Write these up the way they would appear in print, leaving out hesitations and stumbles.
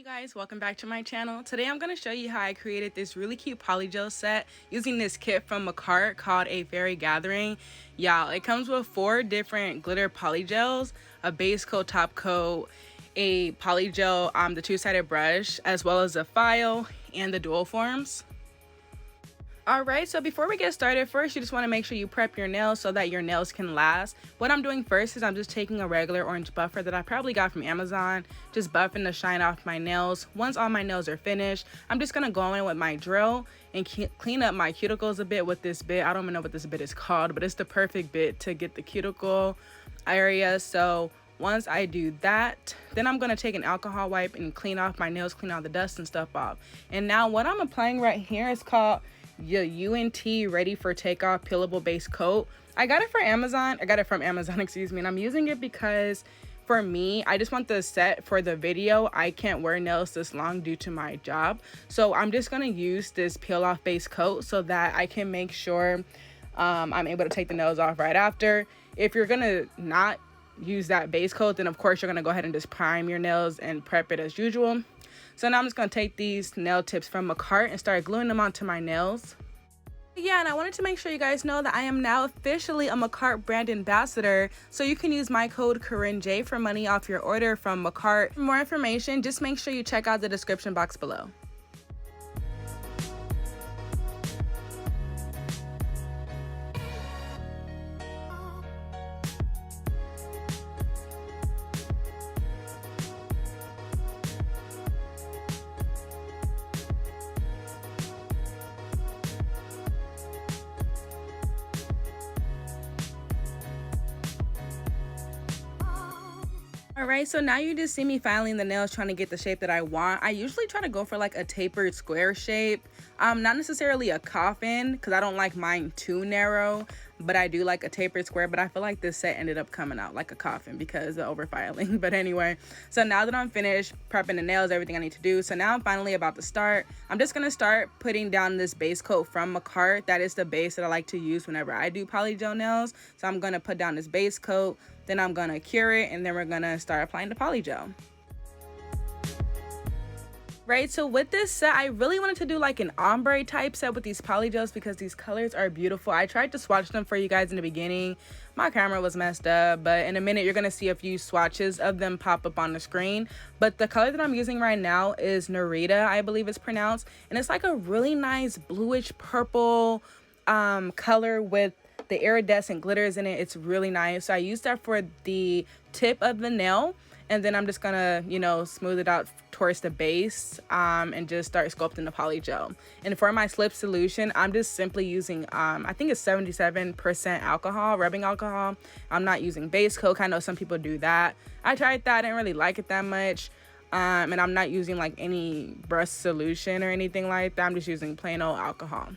Guys, welcome back to my channel. Today I'm going to show you how I created this really cute polygel set using this kit from Makartt called a Fairy Gathering. Y'all, it comes with 4 different glitter polygels, a base coat, top coat, a polygel, the two-sided brush, as well as a file and the dual forms. Alright, so before we get started, first you just want to make sure you prep your nails so that your nails can last. What I'm doing first is I'm just taking a regular orange buffer that I probably got from Amazon, just buffing the shine off my nails. Once all my nails are finished, I'm just going to go in with my drill and clean up my cuticles a bit with this bit. I don't even know what this bit is called, but it's the perfect bit to get the cuticle area. So once I do that, then I'm going to take an alcohol wipe and clean off my nails, clean all the dust and stuff off. And now what I'm applying right here is called your UNT Ready for Takeoff Peelable Base Coat. I got it from Amazon, excuse me, and I'm using it because for me, I just want the set for the video. I can't wear nails this long due to my job, so I'm just gonna use this peel off base coat so that I can make sure I'm able to take the nails off right after. If you're gonna not use that base coat, then of course you're gonna go ahead and just prime your nails and prep it as usual. So now I'm just going to take these nail tips from Makartt and start gluing them onto my nails. Yeah, and I wanted to make sure you guys know that I am now officially a Makartt brand ambassador, so you can use my code KORRYNJ for money off your order from Makartt. For more information, just make sure you check out the description box below. Alright, so now you just see me filing the nails trying to get the shape that I want. I usually try to go for like a tapered square shape. Not necessarily a coffin because I don't like mine too narrow, but I do like a tapered square. But I feel like this set ended up coming out like a coffin because of overfiling. But anyway, so now that I'm finished prepping the nails, everything I need to do, so now I'm finally about to start. I'm just going to start putting down this base coat from Makartt. That is the base that I like to use whenever I do polygel nails. So I'm going to put down this base coat. Then I'm gonna cure it, and then we're gonna start applying the polygel. Right, so with this set, I really wanted to do like an ombre type set with these polygels because these colors are beautiful. I tried to swatch them for you guys in the beginning. My camera was messed up, but in a minute you're gonna see a few swatches of them pop up on the screen. But the color that I'm using right now is Narita, I believe it's pronounced, and it's like a really nice bluish purple color with the iridescent glitters in it. It's really nice. So I used that for the tip of the nail, and then I'm just gonna, you know, smooth it out towards the base and just start sculpting the polygel. And for my slip solution, I'm just simply using I think it's 77% alcohol, rubbing alcohol. I'm not using base coat. I know some people do that. I tried that, I didn't really like it that much. And I'm not using like any brush solution or anything like that. I'm just using plain old alcohol.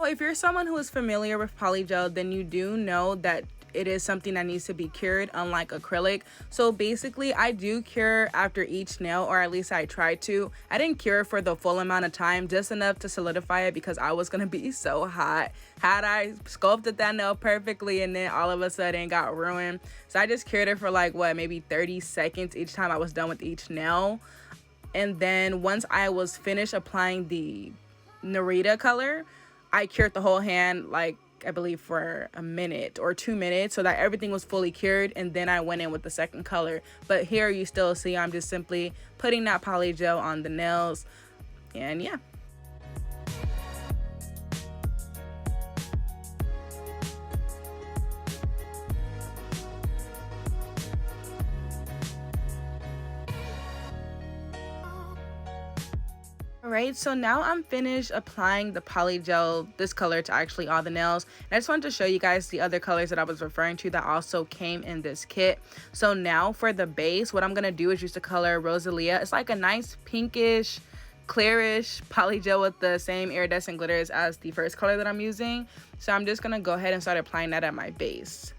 If you're someone who is familiar with polygel, then you do know that it is something that needs to be cured, unlike acrylic. So basically I do cure after each nail, or at least I try to. I didn't cure for the full amount of time, just enough to solidify it because I was gonna be so hot had I sculpted that nail perfectly and then all of a sudden it got ruined. So I just cured it for like what, maybe 30 seconds each time I was done with each nail. And then once I was finished applying the Narita color, I cured the whole hand, like I believe for a minute or 2 minutes, so that everything was fully cured, and then I went in with the second color. But here you still see I'm just simply putting that polygel on the nails, and yeah. Alright, so now I'm finished applying the polygel, this color, to actually all the nails. And I just wanted to show you guys the other colors that I was referring to that also came in this kit. So now for the base, what I'm going to do is use the color Rosalia. It's like a nice pinkish, clearish polygel with the same iridescent glitters as the first color that I'm using. So I'm just going to go ahead and start applying that at my base.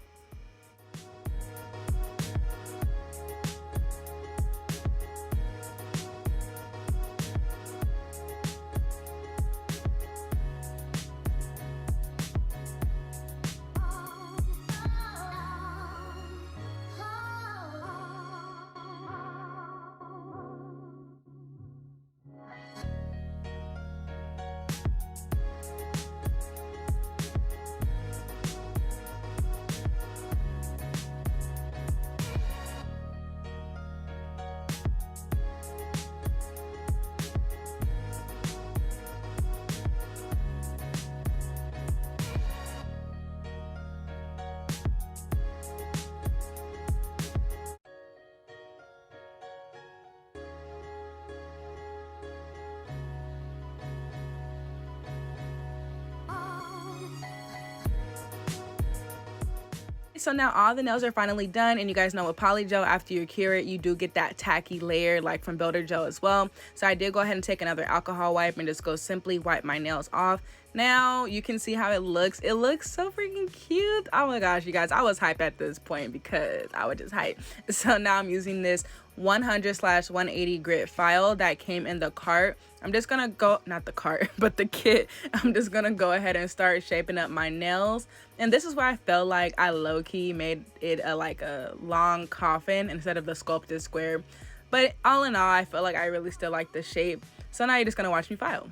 So now all the nails are finally done, and you guys know with polygel, after you cure it, you do get that tacky layer like from builder gel as well. So I did go ahead and take another alcohol wipe and just go simply wipe my nails off. Now you can see how it looks. It looks so freaking cute. Oh my gosh, you guys, I was hype at this point because I was just hype. So now I'm using this 100/180 grit file that came in the cart. I'm just gonna go, not the cart, but the kit. I'm just gonna go ahead and start shaping up my nails. And this is where I felt like I low-key made it like a long coffin instead of the sculpted square. But all in all, I feel like I really still like the shape. So now you're just gonna watch me file.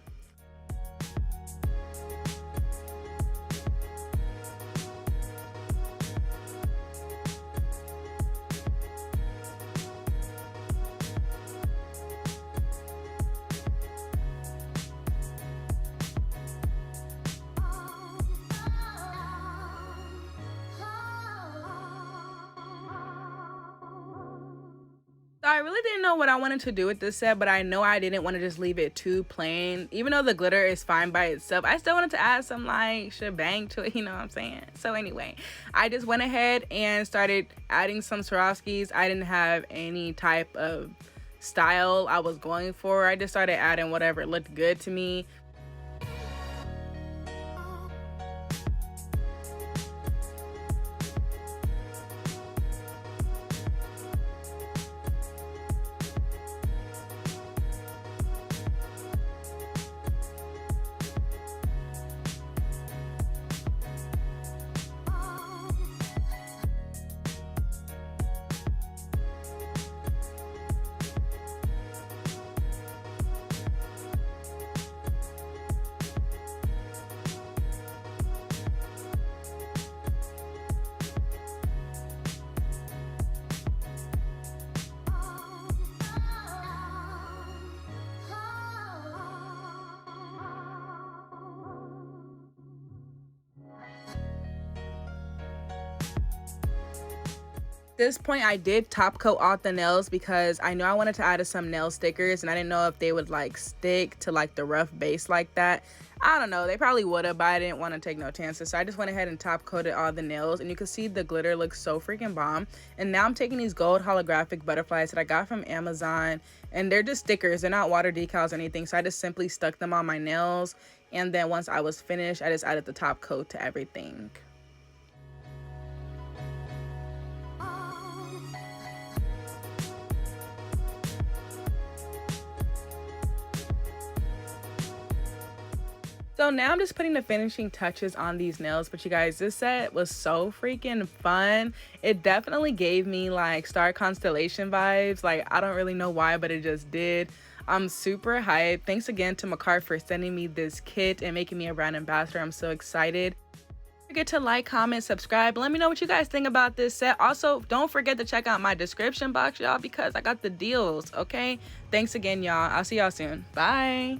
So I really didn't know what I wanted to do with this set, but I know I didn't want to just leave it too plain. Even though the glitter is fine by itself, I still wanted to add some like shebang to it, you know what I'm saying? So anyway, I just went ahead and started adding some Swarovskis. I didn't have any type of style I was going for. I just started adding whatever looked good to me. This point I did top coat off the nails because I know I wanted to add some nail stickers, and I didn't know if they would like stick to like the rough base like that. I don't know, they probably would have, but I didn't want to take no chances. So I just went ahead and top coated all the nails, and you can see the glitter looks so freaking bomb. And now I'm taking these gold holographic butterflies that I got from Amazon, and they're just stickers, they're not water decals or anything. So I just simply stuck them on my nails, and then once I was finished, I just added the top coat to everything. So now I'm just putting the finishing touches on these nails. But you guys, this set was so freaking fun. It definitely gave me like star constellation vibes. Like, I don't really know why, but it just did. I'm super hyped. Thanks again to Makartt for sending me this kit and making me a brand ambassador. I'm so excited. Don't forget to like, comment, subscribe. Let me know what you guys think about this set. Also, don't forget to check out my description box, y'all, because I got the deals, okay? Thanks again, y'all. I'll see y'all soon. Bye.